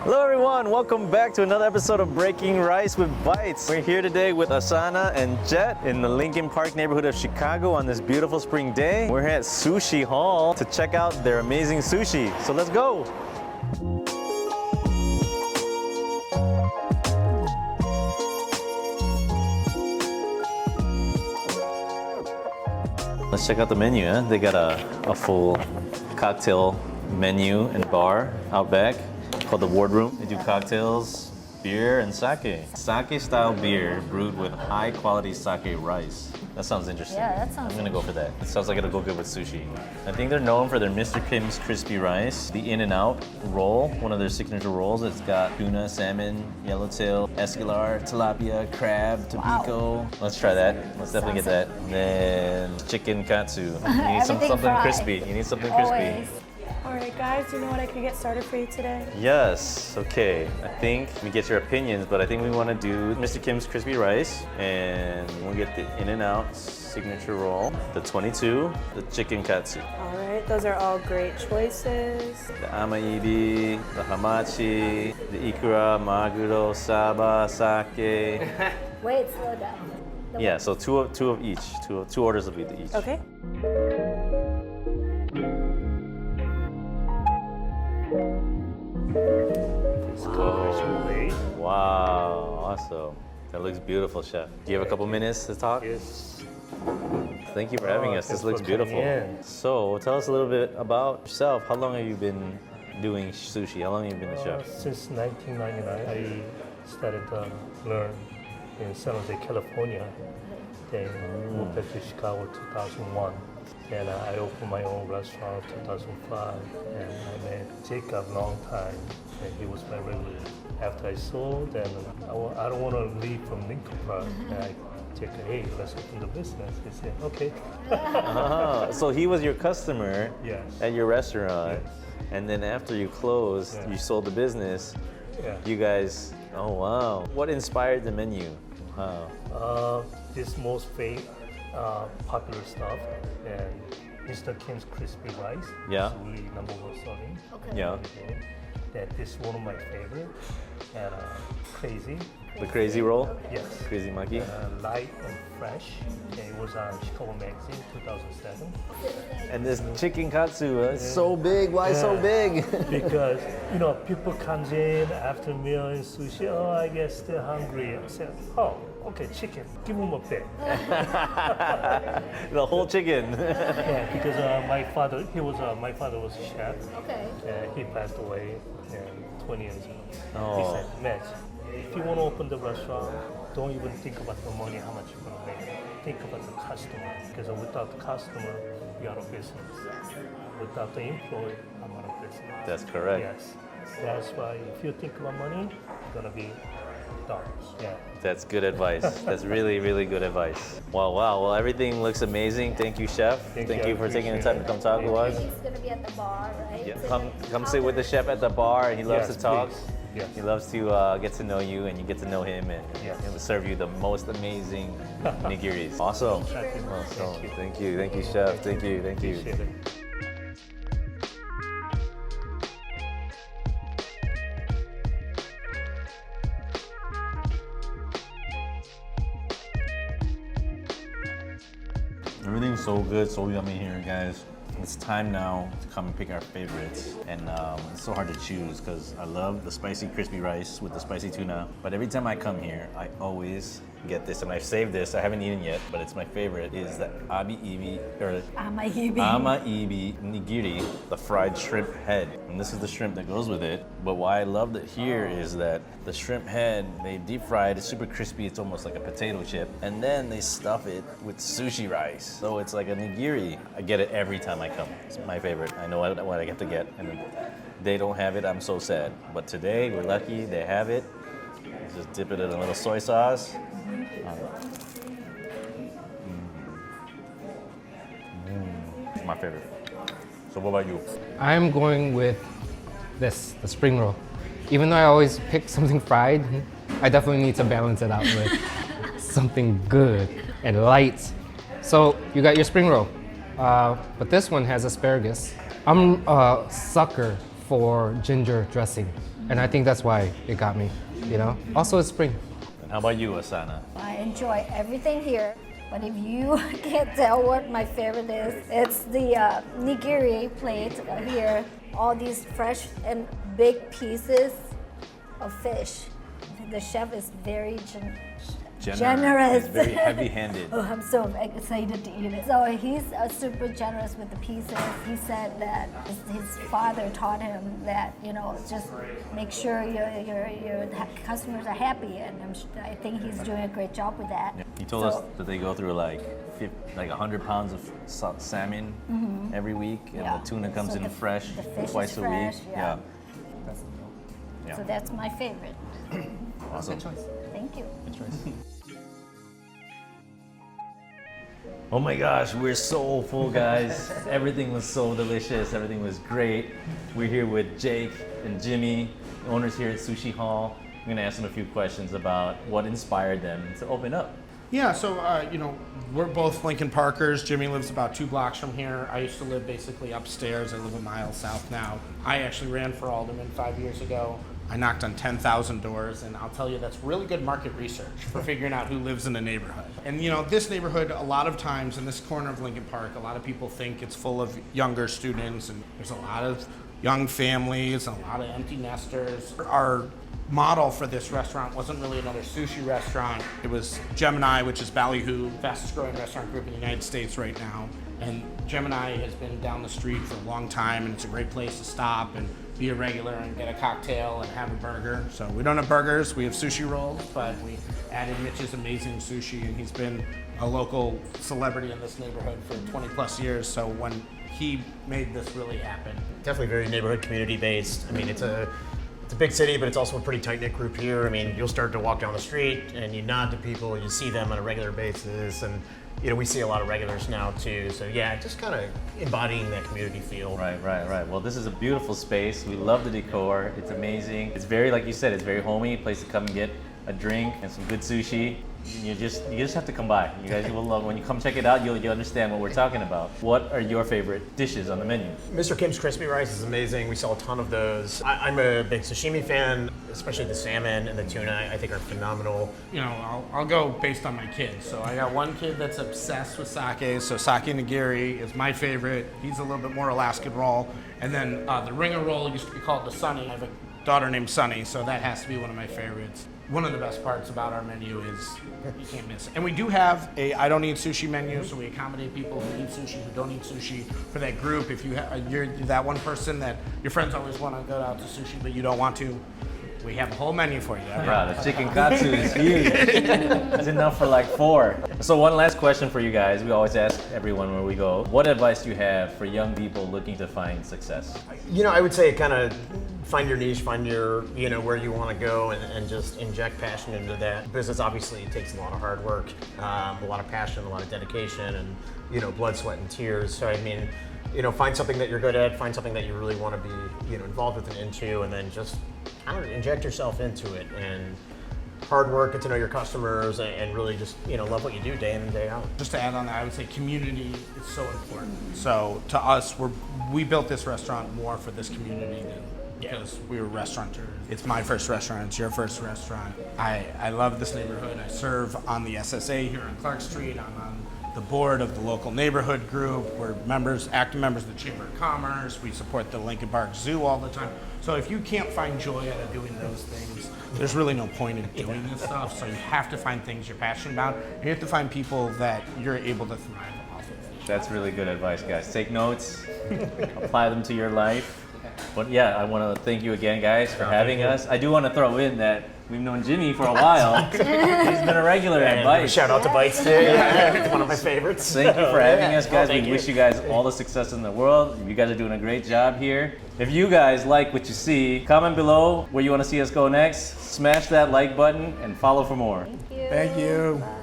Hello everyone, welcome back to another episode of Breaking Rice with Bites. We're here today with Asana and Jet in the Lincoln Park neighborhood of Chicago on this beautiful spring day. We're here at Sushi Hall to check out their amazing sushi. So let's go. Let's check out the menu. They got a full cocktail menu and bar out back called the Wardroom. They do cocktails, beer, and sake. Sake style beer brewed with high quality sake rice. That sounds interesting. Yeah, that sounds I'm gonna go for that. It sounds like it'll go good with sushi. I think they're known for their Mr. Kim's crispy rice, the In-N-Out roll, one of their signature rolls. It's got tuna, salmon, yellowtail, escolar, tilapia, crab, tobacco. Let's try that. Let's definitely get that. And then chicken katsu. You need something fried. crispy. You need something crispy. Always. All right, guys, do you know what I could get started for you today? Yes, okay. I think we get your opinions, but I think we want to do Mr. Kim's crispy rice, and we'll get the In-N-Out signature roll, the 22, the chicken katsu, All right, those are all great choices. the amaibi, the hamachi, the ikura, maguro, saba, sake. Wait, slow down. Yeah, so two of each, two orders of each. Okay. Wow, awesome. That looks beautiful, Chef. Do you have a couple minutes to talk? Yes. Thank you for having us. This thanks looks for coming beautiful. in. So, tell us a little bit about yourself. How long have you been doing sushi? How long have you been a chef? Since 1999, I started to learn in San Jose, California. Then moved back to Chicago 2001. And I opened my own restaurant in 2005. And I met Jacob long time, and he was my regular. After I sold, and I don't want to leave from Lincoln Park. And I Jacob, hey, let's open the business. He said, okay. So he was your customer Yes. at your restaurant, Yes. and then after you closed, Yeah. you sold the business. Yeah. You guys, oh wow. What inspired the menu? Wow. This most popular stuff, and Mr. Kim's crispy rice. Yeah. Is really number one selling. Okay. Yeah. That is one of my favorite. And crazy. The crazy roll? Yes. Crazy monkey? Light and fresh. And it was on Chicago Magazine 2007. And this chicken katsu, it's so big. Why so big? Because people comes in after meal in sushi. Oh, I guess they're hungry. I said, oh, okay, chicken. Give them a bit. The whole chicken. Yeah, because my father was a chef. Okay. He passed away 20 years ago. Oh. He said, Mitch, if you want to open the restaurant, don't even think about the money, how much you're going to make. Think about the customer. Because without the customer, you're out of business. Without the employee, I'm out of business. That's correct. Yes. That's why if you think about money, it's going to be dollars. Yeah. That's good advice. That's really, really good advice. Wow, wow. Well, everything looks amazing. Thank you, Chef. Thank you for taking the time to come talk to us. He's gonna be at the bar, right? Yeah, So come sit with the chef at the bar, and he loves Yes, to talk. please. Yes. He loves to get to know you, and you get to know him, and Yes. he will serve you the most amazing nigiris. Awesome. Awesome. Thank you, Chef. Thank you. Appreciate it. Everything's so good, so yummy here, guys. It's time now to come and pick our favorites. And it's so hard to choose because I love the spicy crispy rice with the spicy tuna. But every time I come here, I always get this, and I've saved this. I haven't eaten yet, but it's my favorite. Is the amaibi nigiri, the fried shrimp head. And this is the shrimp that goes with it. But why I loved it here is that the shrimp head, they deep fried, it's super crispy, it's almost like a potato chip. And then they stuff it with sushi rice. So it's like a nigiri. I get it every time I come. It's my favorite. I know what I get to get. And then they don't have it, I'm so sad. But today, we're lucky, they have it. Just dip it in a little soy sauce. My favorite. So what about you? I'm going with this, the spring roll. Even though I always pick something fried, I definitely need to balance it out with something good and light. So you got your spring roll, but this one has asparagus. I'm a sucker for ginger dressing. And I think that's why it got me, you know? Also, it's spring. And how about you, Asana? I enjoy everything here, but if you can't tell what my favorite is, it's the nigiri plate here. All these fresh and big pieces of fish. The chef is very generous. He's very heavy-handed. Oh, I'm so excited to eat it. So he's super generous with the pieces. He said that his father taught him that, you know, just make sure your customers are happy, and I think he's doing a great job with that. Yeah. He told us that they go through like 100 pounds of salmon every week, and the tuna comes in fresh the fish twice is a fresh, week. yeah. Yeah. So that's my favorite. Awesome. Thank you. Oh my gosh, we're so full, guys. Everything was so delicious. Everything was great. We're here with Jake and Jimmy, the owners here at Sushi Hall. I'm gonna ask them a few questions about what inspired them to open up. Yeah, so, you know, we're both Lincoln Parkers. Jimmy lives about 2 blocks from here. I used to live basically upstairs. I live a mile south now. I actually ran for alderman 5 years ago. I knocked on 10,000 doors, and I'll tell you, that's really good market research for figuring out who lives in a neighborhood. And, you know, this neighborhood, a lot of times in this corner of Lincoln Park, a lot of people think it's full of younger students, and there's a lot of young families and a lot of empty nesters. Our model for this restaurant wasn't really another sushi restaurant. It was Gemini, which is Ballyhoo, fastest growing restaurant group in the United States right now. And Gemini has been down the street for a long time, and it's a great place to stop and be a regular and get a cocktail and have a burger. So we don't have burgers, we have sushi rolls, but we added Mitch's amazing sushi, and he's been a local celebrity in this neighborhood for 20 plus years. So when he made this really happen. Definitely very neighborhood community based. I mean, it's a big city, but it's also a pretty tight-knit group here. I mean, you'll start to walk down the street and you nod to people, you see them on a regular basis, and you know, we see a lot of regulars now too. So yeah, just kind of embodying that community feel. Right. Well, this is a beautiful space. We love the decor. It's amazing. It's very, like you said, it's very homey. A place to come and get a drink and some good sushi. You just have to come by. You guys will love when you come check it out. You'll understand what we're talking about. What are your favorite dishes on the menu? Mr. Kim's crispy rice is amazing. We sell a ton of those. I'm a big sashimi fan, especially the salmon and the tuna. I think are phenomenal. You know, I'll go based on my kids. So I got one kid that's obsessed with sake. So sake nigiri is my favorite. He's a little bit more Alaskan roll. And then the ringer roll used to be called the Sunny. I have a daughter named Sunny, so that has to be one of my favorites. One of the best parts about our menu is you can't miss it. And we do have a I don't eat sushi menu, so we accommodate people who eat sushi, who don't eat sushi. For that group, if you're that one person that your friends always want to go out to sushi, but you don't want to, we have a whole menu for you. Wow, the chicken katsu is huge. It's enough for like 4. So one last question for you guys. We always ask everyone where we go. What advice do you have for young people looking to find success? You know, I would say kind of find your niche, find your, you know, where you want to go, and just inject passion into that. Business obviously takes a lot of hard work, a lot of passion, a lot of dedication, and, you know, blood, sweat, and tears. So I mean, you know, find something that you're good at, find something that you really want to be, you know, involved with and into, and then just kind of inject yourself into it, and hard work, get to know your customers, and really just, you know, love what you do day in and day out. Just to add on that, I would say community is so important. So to us, we built this restaurant more for this community than because we were restaurateurs. It's my first restaurant, it's your first restaurant. I love this neighborhood. I serve on the SSA here on Clark Street. I'm on the board of the local neighborhood group. We're active members of the Chamber of Commerce. We support the Lincoln Park Zoo all the time. So if you can't find joy out of doing those things, there's really no point in doing this stuff. So you have to find things you're passionate about. You have to find people that you're able to thrive off of. That's really good advice, guys. Take notes, apply them to your life. But yeah, I want to thank you again, guys, for having us. I do want to throw in that we've known Jimmy for a while. He's been a regular at Bites. Shout out to Bites too. It's one of my favorites. Thank you for having us, guys. Thank We you. wish you guys all the success in the world. You guys are doing a great job here. If you guys like what you see, comment below where you want to see us go next. Smash that like button and follow for more. Thank you. Thank you. Bye.